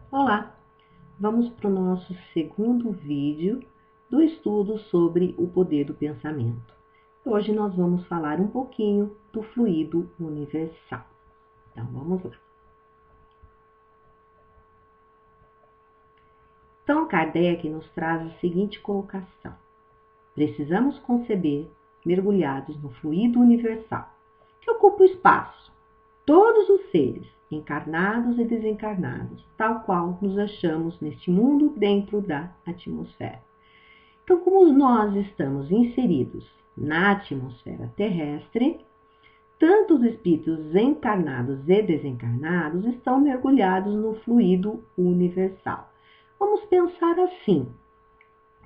Olá, vamos para o nosso segundo vídeo do estudo sobre o poder do pensamento. Hoje nós vamos falar um pouquinho do fluido universal. Então vamos lá. Então Kardec nos traz a seguinte colocação: precisamos conceber mergulhados no fluido universal, que ocupa o espaço, todos os seres, encarnados e desencarnados, tal qual nos achamos neste mundo dentro da atmosfera. Então, como nós estamos inseridos na atmosfera terrestre, tanto os espíritos encarnados e desencarnados estão mergulhados no fluido universal. Vamos pensar assim,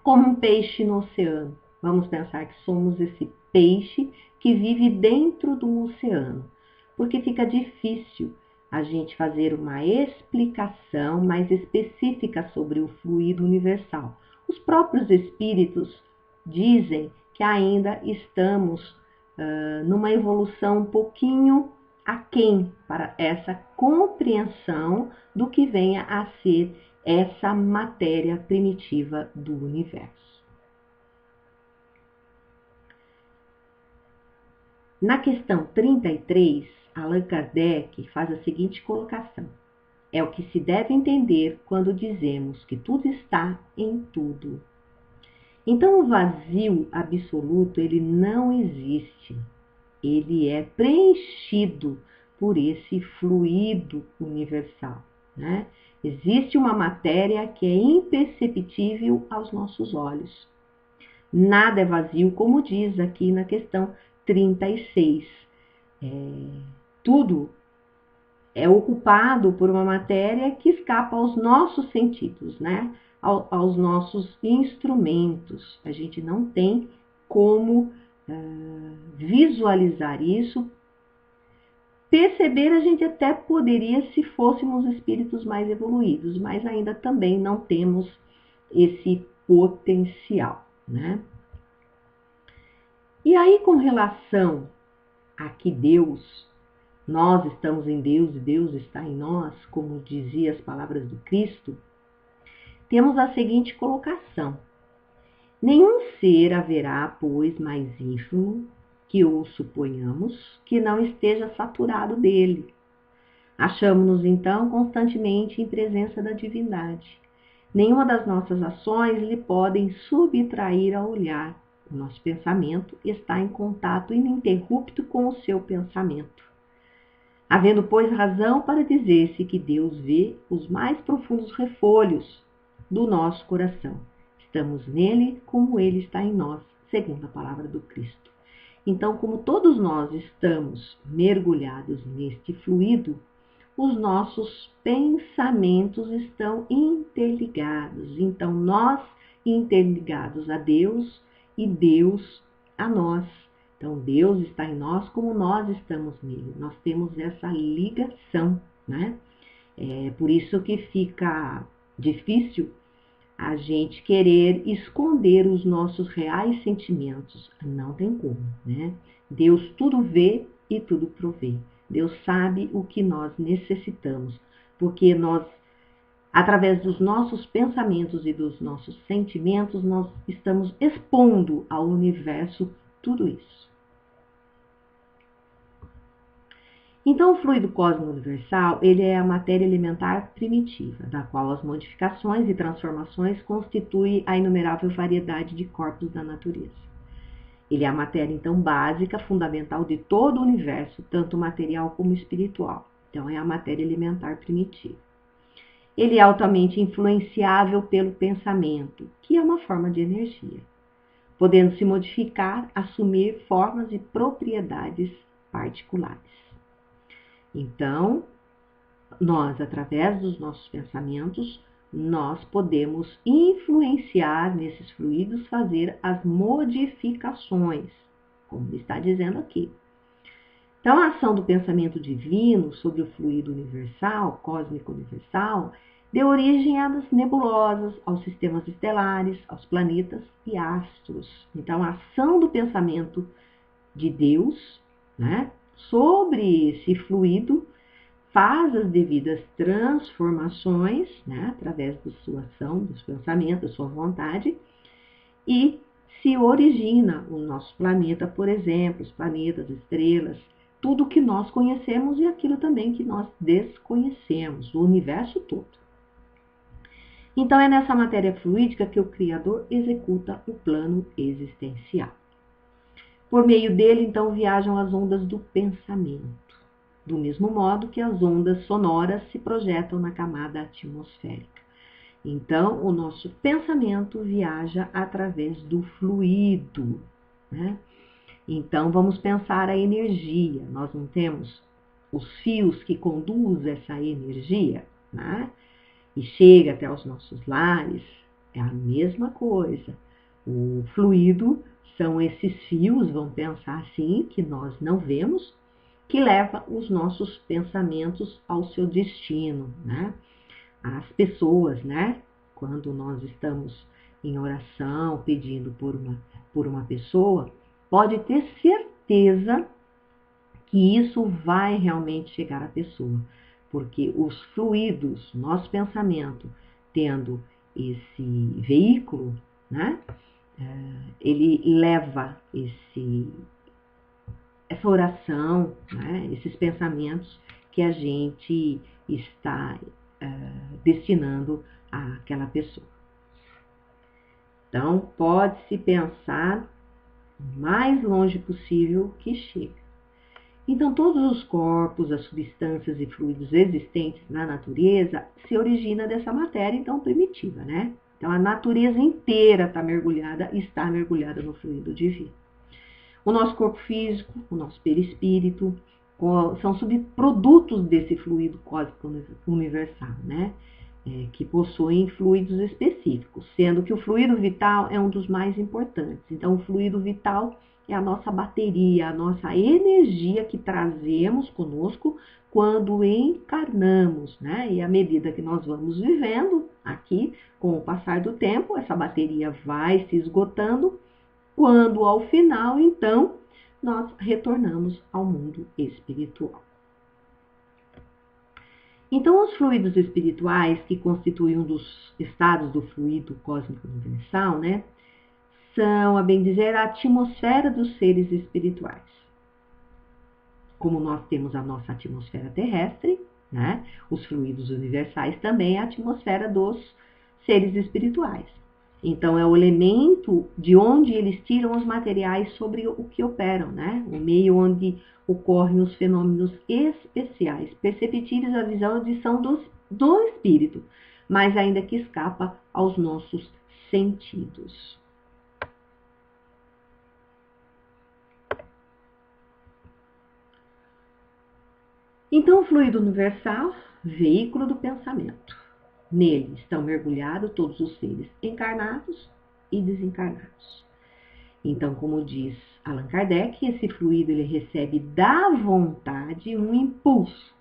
como um peixe no oceano. Vamos pensar que somos esse peixe que vive dentro do oceano, porque fica difícil a gente fazer uma explicação mais específica sobre o fluido universal. Os próprios espíritos dizem que ainda estamos numa evolução um pouquinho aquém para essa compreensão do que venha a ser essa matéria primitiva do universo. Na questão 33, Allan Kardec faz a seguinte colocação: é o que se deve entender quando dizemos que tudo está em tudo. Então, o vazio absoluto, ele não existe. Ele é preenchido por esse fluido universal, né? Existe uma matéria que é imperceptível aos nossos olhos. Nada é vazio, como diz aqui na questão 36. Tudo é ocupado por uma matéria que escapa aos nossos sentidos, né? Aos nossos instrumentos. A gente não tem como visualizar isso. Perceber a gente até poderia se fôssemos espíritos mais evoluídos, mas ainda também não temos esse potencial, né? E aí, com relação a que nós estamos em Deus e Deus está em nós, como dizia as palavras do Cristo, temos a seguinte colocação: nenhum ser haverá, pois, mais ínfimo que o suponhamos que não esteja saturado dele. Achamos-nos, então, constantemente em presença da divindade. Nenhuma das nossas ações lhe podem subtrair ao olhar. O nosso pensamento está em contato ininterrupto com o seu pensamento. Havendo, pois, razão para dizer-se que Deus vê os mais profundos refolhos do nosso coração. Estamos nele como ele está em nós, segundo a palavra do Cristo. Então, como todos nós estamos mergulhados neste fluido, os nossos pensamentos estão interligados. Então, nós interligados a Deus e Deus a nós. Então, Deus está em nós como nós estamos nele. Nós temos essa ligação, né? É por isso que fica difícil a gente querer esconder os nossos reais sentimentos. Não tem como, né? Deus tudo vê e tudo provê. Deus sabe o que nós necessitamos, porque nós, através dos nossos pensamentos e dos nossos sentimentos, nós estamos expondo ao universo tudo isso. Então, o fluido cósmico universal, ele é a matéria elementar primitiva, da qual as modificações e transformações constituem a inumerável variedade de corpos da natureza. Ele é a matéria, então, básica, fundamental de todo o universo, tanto material como espiritual. Então, é a matéria elementar primitiva. Ele é altamente influenciável pelo pensamento, que é uma forma de energia, podendo se modificar, assumir formas e propriedades particulares. Então, nós, através dos nossos pensamentos, nós podemos influenciar nesses fluidos, fazer as modificações, como está dizendo aqui. Então, a ação do pensamento divino sobre o fluido universal, cósmico universal, deu origem às nebulosas, aos sistemas estelares, aos planetas e astros. Então, a ação do pensamento de Deus, né, sobre esse fluido faz as devidas transformações, né, através da sua ação, dos pensamentos, da sua vontade, e se origina o nosso planeta, por exemplo, os planetas, estrelas, tudo que nós conhecemos e aquilo também que nós desconhecemos, o universo todo. Então é nessa matéria fluídica que o Criador executa o plano existencial. Por meio dele, então, viajam as ondas do pensamento, do mesmo modo que as ondas sonoras se projetam na camada atmosférica. Então, o nosso pensamento viaja através do fluido, né? Então, vamos pensar a energia. Nós não temos os fios que conduzem essa energia, né? E chega até os nossos lares. É a mesma coisa. O fluido são esses fios, vamos pensar assim, que nós não vemos, que leva os nossos pensamentos ao seu destino, né? As pessoas, né? Quando nós estamos em oração, pedindo por uma pessoa, pode ter certeza que isso vai realmente chegar à pessoa, porque os fluidos, nosso pensamento, tendo esse veículo, né? Ele leva essa oração, né? Esses pensamentos que a gente está destinando àquela pessoa. Então, pode-se pensar o mais longe possível que chega. Então, todos os corpos, as substâncias e fluidos existentes na natureza se originam dessa matéria, então, primitiva, né? Então, a natureza inteira está mergulhada no fluido divino. O nosso corpo físico, o nosso perispírito, são subprodutos desse fluido cósmico universal, né? Que possuem fluidos específicos, sendo que o fluido vital é um dos mais importantes. Então, o fluido vital é a nossa bateria, a nossa energia que trazemos conosco quando encarnamos, né? E à medida que nós vamos vivendo aqui, com o passar do tempo, essa bateria vai se esgotando, quando ao final, então, nós retornamos ao mundo espiritual. Então, os fluidos espirituais, que constituem um dos estados do fluido cósmico universal, né, são, a bem dizer, a atmosfera dos seres espirituais. Como nós temos a nossa atmosfera terrestre, né, os fluidos universais também é a atmosfera dos seres espirituais. Então, é o elemento de onde eles tiram os materiais sobre o que operam, né? O meio onde ocorrem os fenômenos especiais, perceptíveis à visão e audição do espírito, mas ainda que escapa aos nossos sentidos. Então, o fluido universal, veículo do pensamento. Nele estão mergulhados todos os seres encarnados e desencarnados. Então, como diz Allan Kardec, esse fluido ele recebe da vontade um impulso.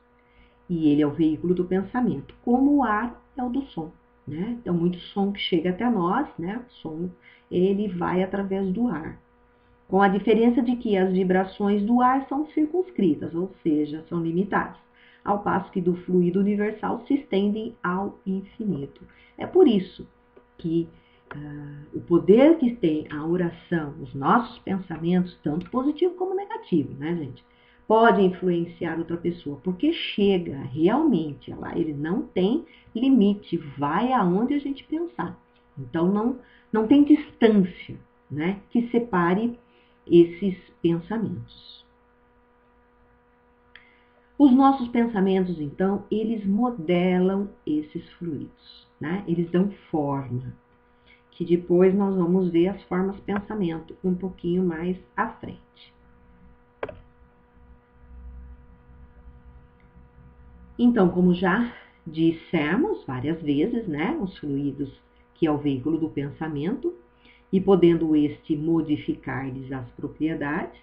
E ele é o veículo do pensamento, como o ar é o do som, né? Então, muito som que chega até nós, né? O som, ele vai através do ar. Com a diferença de que as vibrações do ar são circunscritas, ou seja, são limitadas, ao passo que do fluido universal se estendem ao infinito. É por isso que o poder que tem a oração, os nossos pensamentos, tanto positivo como negativo, né, gente? Pode influenciar outra pessoa, porque chega realmente lá, ele não tem limite, vai aonde a gente pensar. Então não tem distância, né, que separe esses pensamentos. Os nossos pensamentos, então, eles modelam esses fluidos, né? Eles dão forma, que depois nós vamos ver as formas pensamento um pouquinho mais à frente. Então, como já dissemos várias vezes, né? Os fluidos, que é o veículo do pensamento, e podendo este modificar-lhes as propriedades,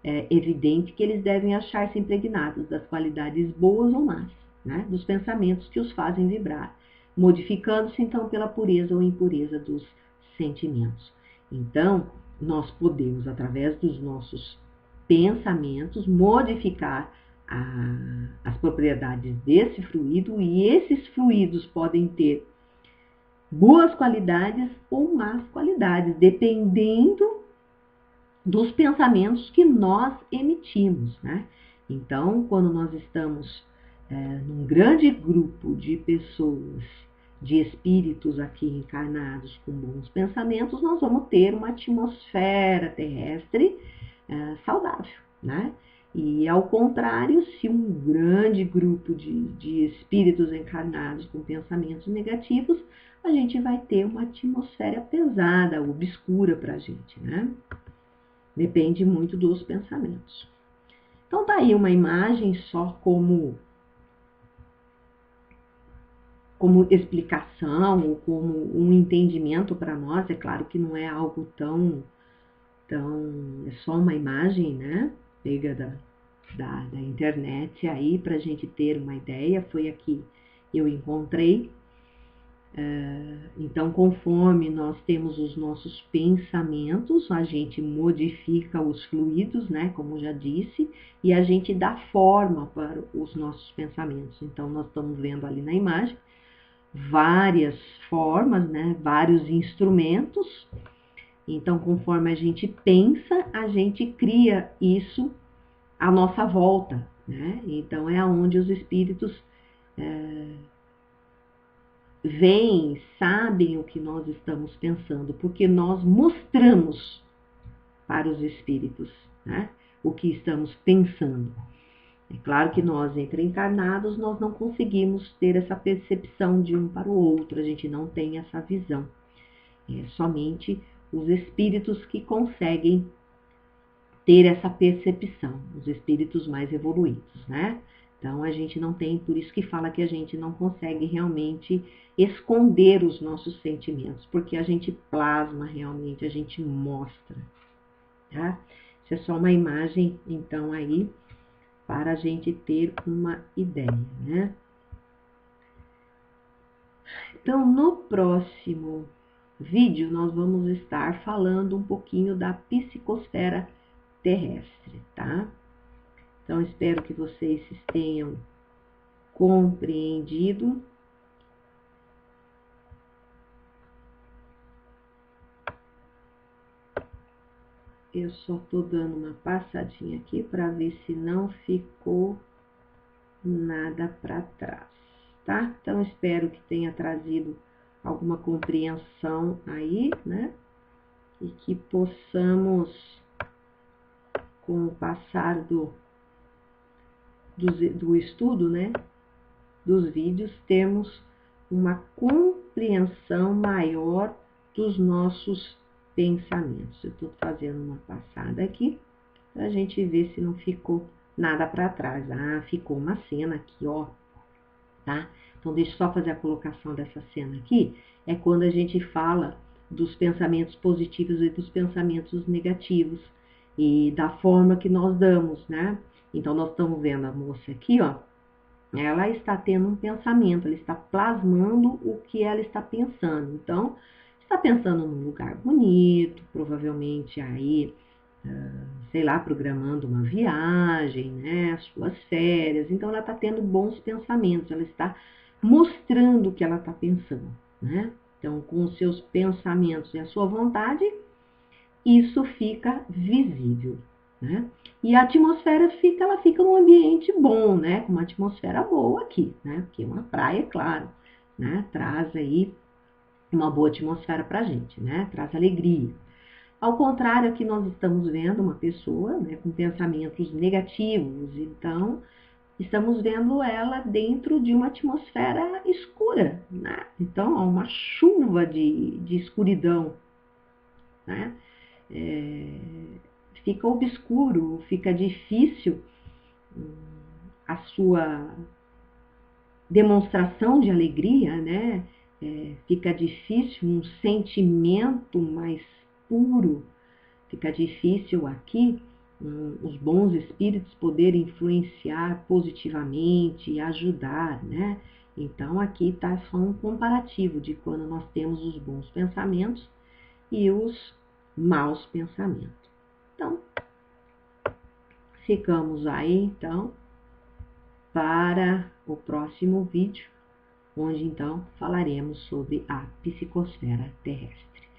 é evidente que eles devem achar-se impregnados das qualidades boas ou más, né, dos pensamentos que os fazem vibrar, modificando-se então pela pureza ou impureza dos sentimentos. Então, nós podemos, através dos nossos pensamentos, modificar as propriedades desse fluido, e esses fluidos podem ter boas qualidades ou más qualidades, dependendo dos pensamentos que nós emitimos, né? Então, quando nós estamos num grande grupo de pessoas, de espíritos aqui encarnados com bons pensamentos, nós vamos ter uma atmosfera terrestre saudável, né? E ao contrário, se um grande grupo de espíritos encarnados com pensamentos negativos, a gente vai ter uma atmosfera pesada, obscura para a gente, né? Depende muito dos pensamentos. Então tá aí uma imagem só como explicação ou como um entendimento para nós. É claro que não é algo tão é só uma imagem, né? Pega da internet aí para a gente ter uma ideia. Foi aqui eu encontrei. Então, conforme nós temos os nossos pensamentos, a gente modifica os fluidos, né, como já disse, e a gente dá forma para os nossos pensamentos. Então, nós estamos vendo ali na imagem várias formas, né, vários instrumentos. Então, conforme a gente pensa, a gente cria isso à nossa volta, né? Então, é onde os espíritos veem, sabem o que nós estamos pensando, porque nós mostramos para os espíritos, né, o que estamos pensando. É claro que nós, entre encarnados, nós não conseguimos ter essa percepção de um para o outro, a gente não tem essa visão. É somente os espíritos que conseguem ter essa percepção, os espíritos mais evoluídos, né? Então, a gente não tem, por isso que fala que a gente não consegue realmente esconder os nossos sentimentos, porque a gente plasma realmente, a gente mostra, tá? Isso é só uma imagem, então, aí, para a gente ter uma ideia, né? Então, no próximo vídeo, nós vamos estar falando um pouquinho da psicosfera terrestre, tá? Então, espero que vocês tenham compreendido. Eu só estou dando uma passadinha aqui para ver se não ficou nada para trás, tá? Então, espero que tenha trazido alguma compreensão aí, né? E que possamos, com o passar do estudo, né, dos vídeos, termos uma compreensão maior dos nossos pensamentos. Eu estou fazendo uma passada aqui para a gente ver se não ficou nada para trás. Ah, ficou uma cena aqui, ó, tá? Então, deixa eu só fazer a colocação dessa cena aqui. É quando a gente fala dos pensamentos positivos e dos pensamentos negativos e da forma que nós damos, né? Então, nós estamos vendo a moça aqui, ó, ela está tendo um pensamento, ela está plasmando o que ela está pensando. Então, está pensando num lugar bonito, provavelmente aí, sei lá, programando uma viagem, né, as suas férias. Então, ela está tendo bons pensamentos, ela está mostrando o que ela está pensando, né? Então, com os seus pensamentos e a sua vontade, isso fica visível, né? E a atmosfera ela fica num ambiente bom, né? Com uma atmosfera boa aqui, né? Porque uma praia, claro, né? Traz aí uma boa atmosfera pra gente, né? Traz alegria. Ao contrário, aqui nós estamos vendo uma pessoa, né, com pensamentos negativos, então estamos vendo ela dentro de uma atmosfera escura, né? Então, uma chuva de escuridão, né? Fica obscuro, fica difícil a sua demonstração de alegria, né? Fica difícil um sentimento mais puro, fica difícil aqui os bons espíritos poderem influenciar positivamente e ajudar, né? Então, aqui está só um comparativo de quando nós temos os bons pensamentos e os maus pensamentos. Então, ficamos aí, então, para o próximo vídeo, onde então falaremos sobre a psicosfera terrestre.